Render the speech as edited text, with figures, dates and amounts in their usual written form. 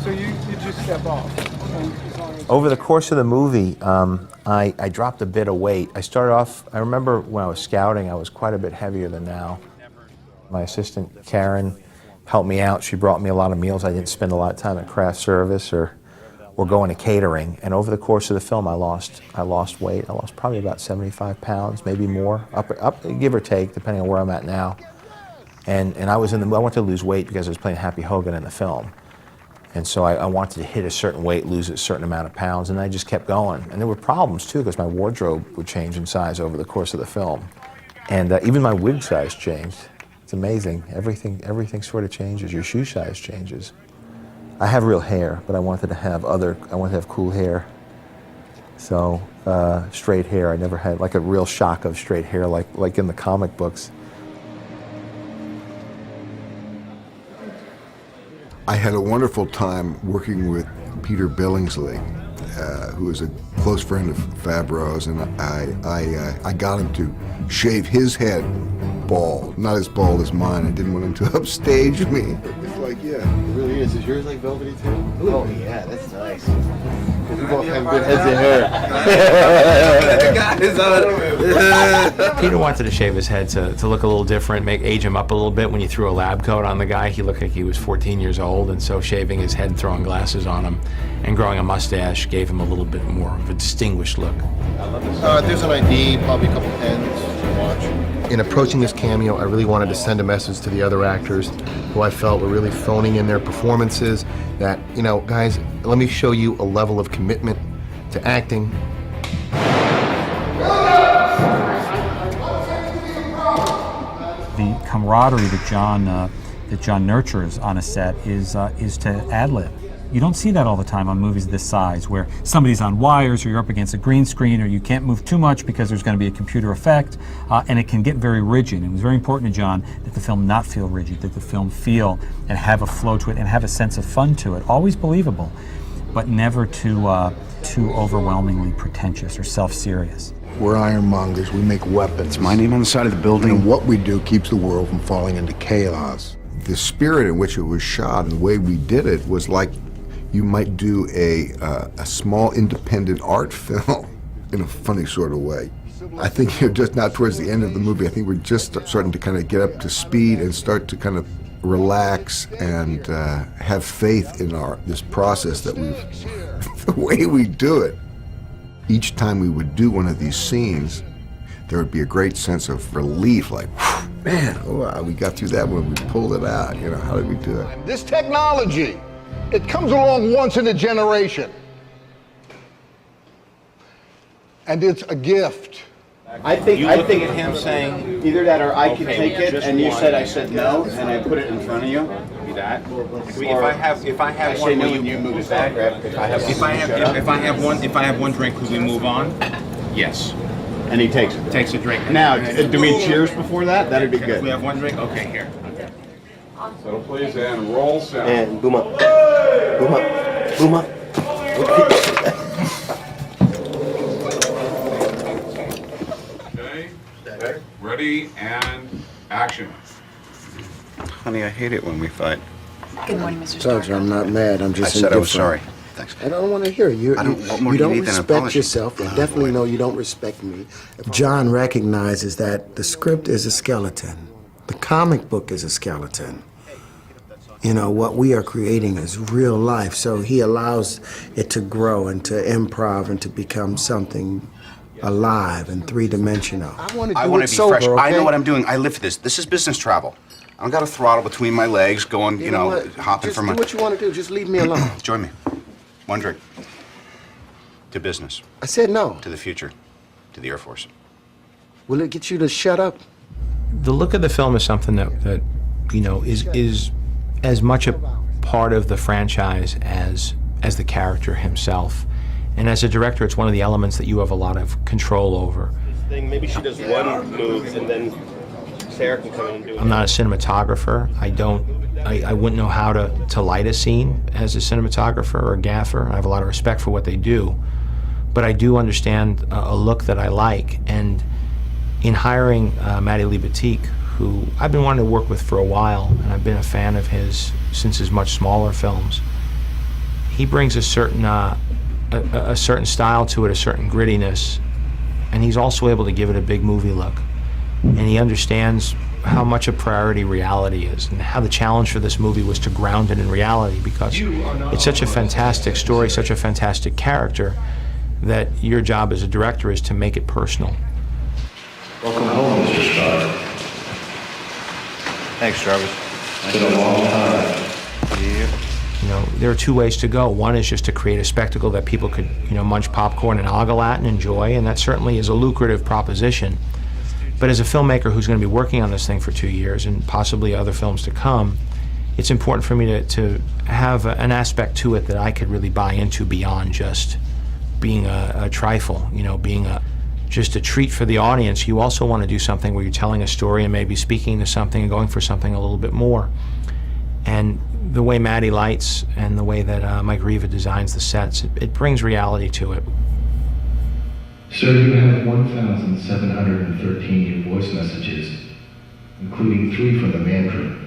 So you just step off. Over the course of the movie, I dropped a bit of weight. I started off, I remember when I was scouting, I was quite a bit heavier than now. My assistant, Karen, helped me out. She brought me a lot of meals. I didn't spend a lot of time at craft service or going to catering. And over the course of the film, I lost weight. I lost probably about 75 pounds, maybe more, up, give or take, depending on where I'm at now. And I wanted to lose weight because I was playing Happy Hogan in the film. And so I wanted to hit a certain weight, lose a certain amount of pounds, and I just kept going. And there were problems too, because my wardrobe would change in size over the course of the film. And even my wig size changed. It's amazing. Everything sort of changes. Your shoe size changes. I have real hair, but I wanted to have cool hair. So straight hair, I never had like a real shock of straight hair like in the comic books. I had a wonderful time working with Peter Billingsley, who is a close friend of Favreau's, and I got him to shave his head bald, not as bald as mine. I didn't want him to upstage me. It's like, yeah. It really is. Is yours like velvety too? Oh yeah, that's nice. We both have good heads of hair. Peter wanted to shave his head to look a little different, age him up a little bit. When you threw a lab coat on the guy, he looked like he was 14 years old, and so shaving his head, throwing glasses on him, and growing a mustache gave him a little bit more of a distinguished look. There's an ID, probably a couple pens to watch. In approaching this cameo, I really wanted to send a message to the other actors who I felt were really phoning in their performances, that, you know, guys, let me show you a level of commitment to acting. The camaraderie that John nurtures on a set is to ad-lib. You don't see that all the time on movies this size, where somebody's on wires, or you're up against a green screen, or you can't move too much because there's going to be a computer effect, and it can get very rigid. And it was very important to John that the film not feel rigid, that the film feel and have a flow to it and have a sense of fun to it. Always believable, but never too overwhelmingly pretentious or self-serious. We're ironmongers. We make weapons. It's my name on the side of the building. And what we do keeps the world from falling into chaos. The spirit in which it was shot and the way we did it was like you might do a small independent art film in a funny sort of way. I think you're just not towards the end of the movie. I think we're just starting to kind of get up to speed and start to kind of relax and have faith in this process that the way we do it. Each time we would do one of these scenes, there would be a great sense of relief, like, man, oh, we got through that one, we pulled it out, you know, how did we do it? This technology, it comes along once in a generation. And it's a gift. I think of him saying either that or I can take it, and you said I said no, and I put it in front of you. Be that. If I have one, no, you move it back. If I have one drink, could we move on? Yes. And he takes it. Takes a drink. Now, do we cheers before that? That'd be good. If we have one drink, okay, here. So please, and roll sound. And boom up. Boom up. Boom up. Okay. Ready and action. Honey, I hate it when we fight. Good morning, Mr. Sergeant, I'm not mad. I'm just indifferent. I was sorry. Thanks. I don't want to hear you. What more You do don't you need than an respect apology? yourself, and definitely know you don't respect me. John recognizes that the script is a skeleton. The comic book is a skeleton. You know, what we are creating is real life, so he allows it to grow and to improv and to become something alive and three-dimensional. I want to be fresh. Okay? I know what I'm doing. I live for this. This is business travel. I don't got a throttle between my legs going, you know hopping from my... Just do what you want to do. Just leave me alone. Join me. One drink. To business. I said no. To the future. To the Air Force. Will it get you to shut up? The look of the film is something that you know, is as much a part of the franchise as the character himself. And as a director, it's one of the elements that you have a lot of control over. Maybe she does one move and then Sarah can come in and do it. I'm not a cinematographer. I wouldn't know how to light a scene as a cinematographer or a gaffer. I have a lot of respect for what they do. But I do understand a look that I like. And in hiring Matty Libatique, who I've been wanting to work with for a while, and I've been a fan of his since his much smaller films, he brings a certain style to it, a certain grittiness, and he's also able to give it a big movie look. And he understands how much a priority reality is, and how the challenge for this movie was to ground it in reality, because it's such a fantastic story, such a fantastic character, that your job as a director is to make it personal. Welcome home, Mr. Starr. Thanks, Jarvis. It's been a long time. Yeah. You know, there are two ways to go. One is just to create a spectacle that people could, munch popcorn and ogle at and enjoy, and that certainly is a lucrative proposition. But as a filmmaker who's going to be working on this thing for 2 years, and possibly other films to come, it's important for me to have an aspect to it that I could really buy into beyond just being a trifle, being just a treat for the audience. You also want to do something where you're telling a story and maybe speaking to something and going for something a little bit more. And the way Maddie lights and the way that Mike Riva designs the sets, it brings reality to it. Sir, you have 1,713 new voice messages, including 3 from the mandarin.